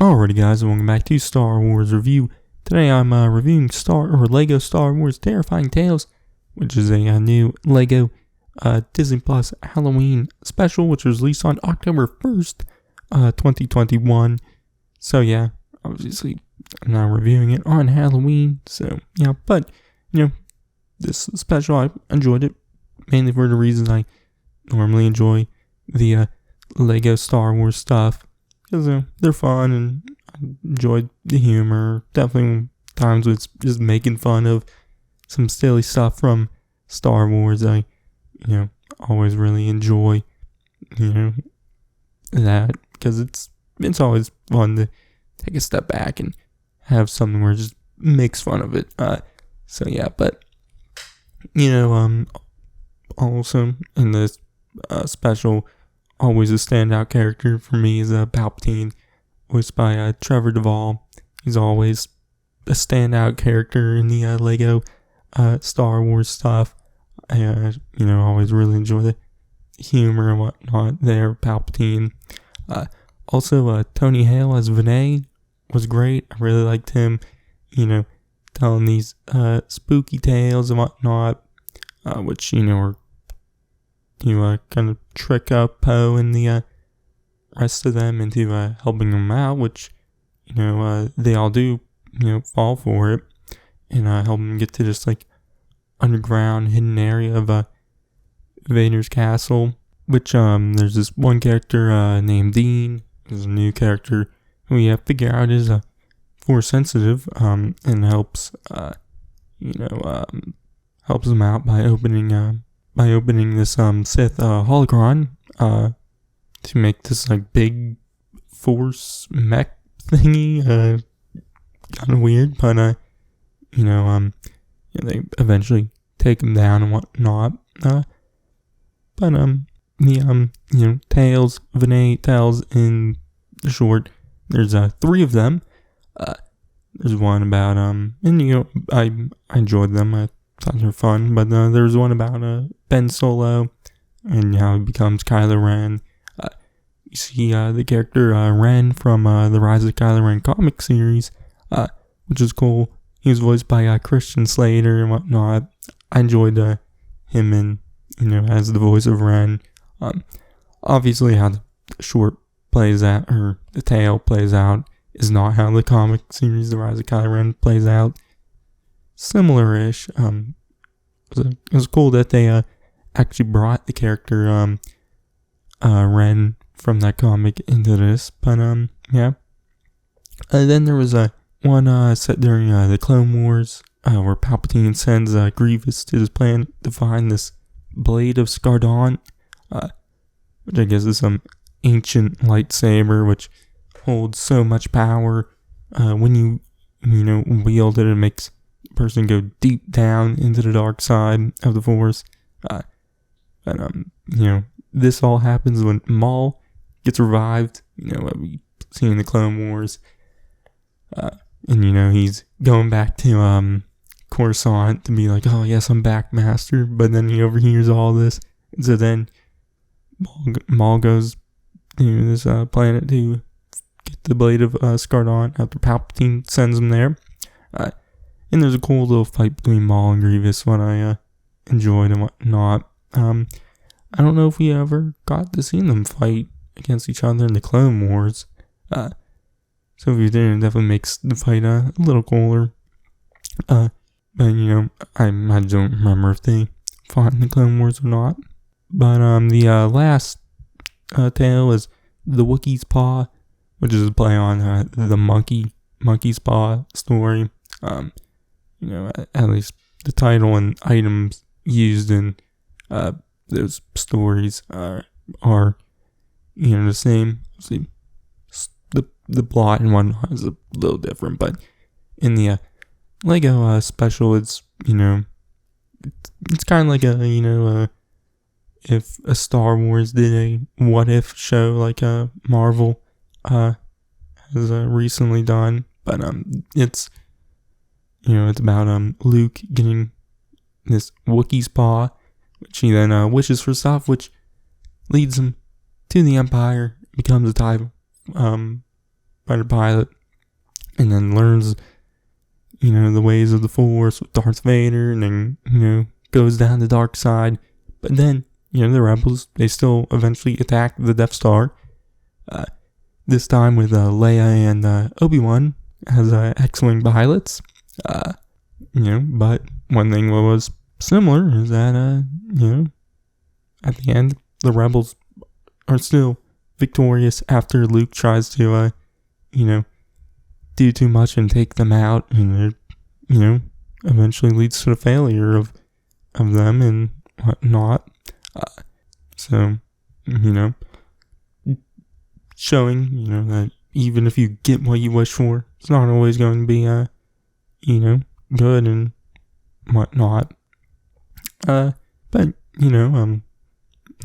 Alrighty guys, welcome back to Star Wars Review. Today I'm reviewing LEGO Star Wars Terrifying Tales, which is a new LEGO Disney Plus Halloween special, which was released on October 1st, 2021. So yeah, obviously I'm not reviewing it on Halloween, so yeah, but this special, I enjoyed it, mainly for the reasons I normally enjoy the LEGO Star Wars stuff. Because they're fun and I enjoyed the humor. Definitely times when it's just making fun of some silly stuff from Star Wars. I, always really enjoy, that. Because it's always fun to take a step back and have something where it just makes fun of it. So yeah, but, also in this special, always a standout character for me is Palpatine, voiced by Trevor Duvall. He's always a standout character in the LEGO Star Wars stuff. I, always really enjoy the humor and whatnot there, Palpatine. Also, Tony Hale as Vinay was great. I really liked him, telling these spooky tales and whatnot, which, are kind of trick up Poe and the rest of them into helping them out, which, they all do, fall for it, and help them get to this, underground hidden area of Vader's castle, which, there's this one character named Dean. There's a new character who we have to figure out is Force sensitive, and helps, helps them out by opening this Sith holocron to make this big Force mech thingy. Kind of weird, but they eventually take him down and whatnot. Tales, Vinay Tales in short. There's 3 of them. There's one about I enjoyed them. I thought they were fun, but there's one about Ben Solo and how he becomes Kylo Ren. You see the character Ren from the Rise of Kylo Ren comic series, which is cool. He was voiced by Christian Slater and whatnot. I enjoyed him in, as the voice of Ren. Obviously how the short plays out, or the tale plays out, is not how the comic series, The Rise of Kylo Ren, plays out. Similar-ish. It was cool that they actually brought the character Ren from that comic into this, but yeah. Then there was one set during the Clone Wars, where Palpatine sends Grievous to his planet to find this Blade of Skardon, which I guess is some ancient lightsaber which holds so much power. When you wield it, it makes the person go deep down into the dark side of the Force. This all happens when Maul gets revived, we see in the Clone Wars. And he's going back to Coruscant to be like, oh yes, I'm back, Master. But then he overhears all this. So then Maul goes to this planet to get the Blade of Skardon after Palpatine sends him there. And there's a cool little fight between Maul and Grievous, what I enjoyed and whatnot. I don't know if we ever got to see them fight against each other in the Clone Wars. So if you did, it definitely makes the fight a little cooler. But I don't remember if they fought in the Clone Wars or not. But the last tale is the Wookiee's Paw, which is a play on the Monkey's Paw story. At least the title and items used in those stories are the same. See, the plot and whatnot is a little different, but in the LEGO special, it's it's kind of like if a Star Wars did a what if show like Marvel has recently done, but it's it's about Luke getting this Wookiee's Paw, which he then wishes for stuff, which leads him to the Empire, becomes a TIE fighter pilot, and then learns, the ways of the Force with Darth Vader, and then, goes down the dark side. But then, the rebels, they still eventually attack the Death Star. This time with Leia and Obi-Wan as X-Wing pilots. But one thing that was similar is that, at the end, the rebels are still victorious after Luke tries to, do too much and take them out, and it, eventually leads to the failure of them and whatnot. So, showing, that even if you get what you wish for, it's not always going to be, good and whatnot. But,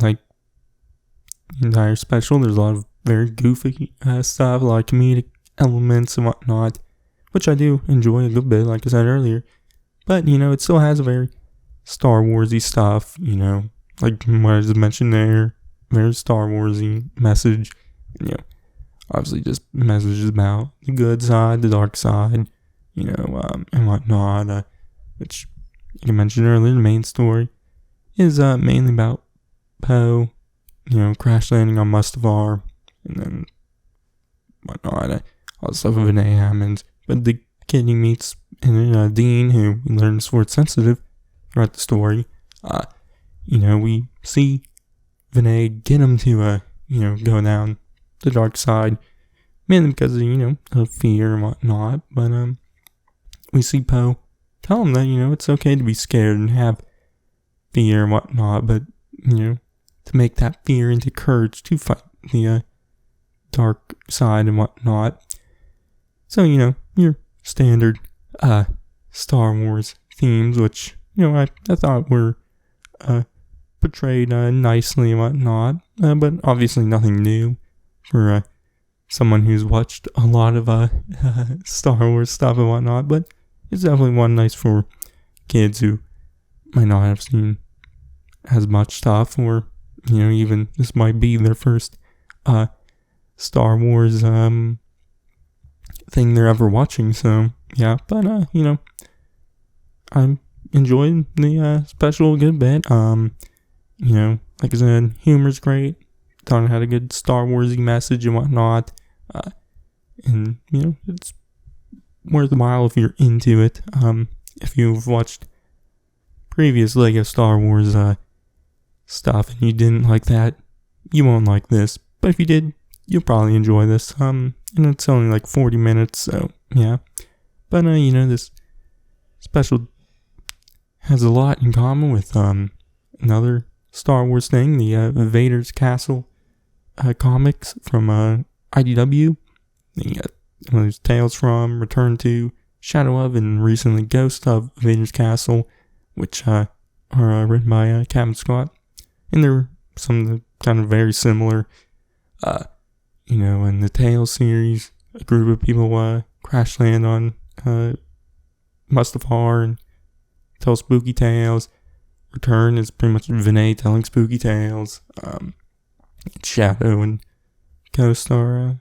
like, the entire special, there's a lot of very goofy stuff, a lot of comedic elements and whatnot, which I do enjoy a good bit, like I said earlier. But, it still has a very Star Warsy stuff, like what I just mentioned there, very Star Warsy message, obviously just messages about the good side, the dark side, and whatnot, which, like I mentioned earlier, the main story is mainly about Poe, crash landing on Mustafar, and then whatnot, all the stuff with Vinay Hammond. But the kid he meets, and Dean, who we learn is Force sensitive throughout the story, we see Vinay get him to, go down the dark side, mainly because of, of fear and whatnot. But, we see Poe tell him that, it's okay to be scared and have fear and whatnot, but, to make that fear into courage to fight the, dark side and whatnot. So, your standard, Star Wars themes, which, I thought were, portrayed, nicely and whatnot, but obviously nothing new for, someone who's watched a lot of, Star Wars stuff and whatnot, but it's definitely one nice for kids who might not have seen as much stuff, or, even this might be their first, Star Wars, thing they're ever watching. So, yeah, but, I enjoyed the, special a good bit. Like I said, humor's great. Thought it had a good Star Warsy message and whatnot. And, it's worthwhile if you're into it. If you've watched previous Lego Star Wars, stuff and you didn't like that, you won't like this. But if you did, you'll probably enjoy this. And it's only like 40 minutes, so, yeah. But, this special has a lot in common with, another Star Wars thing, the, Vader's Castle, comics from, IDW. There's Tales from, Return to, Shadow of, and recently Ghost of Vader's Castle, which, are written by, Kevin Scott. And they're some kind of very similar, in the Tales series, a group of people, crash land on, Mustafar and tell spooky tales. Return is pretty much Vinay telling spooky tales. Shadow and Ghost are,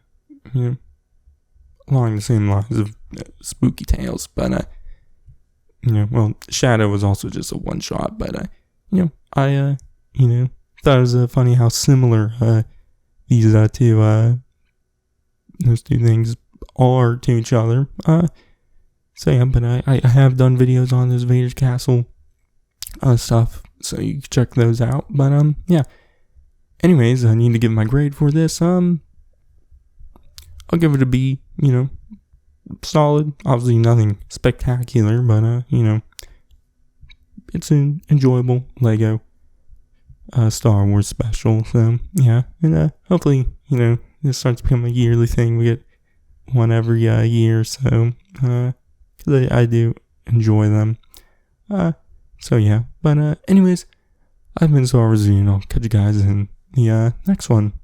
along the same lines of spooky tales. But, Shadow was also just a one shot. But, I, thought it was funny how similar, these, those two things are to each other. So yeah, but I have done videos on this Vader's Castle stuff, so you can check those out. But yeah. Anyways, I need to give my grade for this. I'll give it a B. Solid. Obviously nothing spectacular, but it's an enjoyable Lego Star Wars special. So yeah, and hopefully this starts to become a yearly thing. We get one every year, so because I do enjoy them. So yeah, but anyways, I've been Star Wars, and I'll catch you guys in the next one.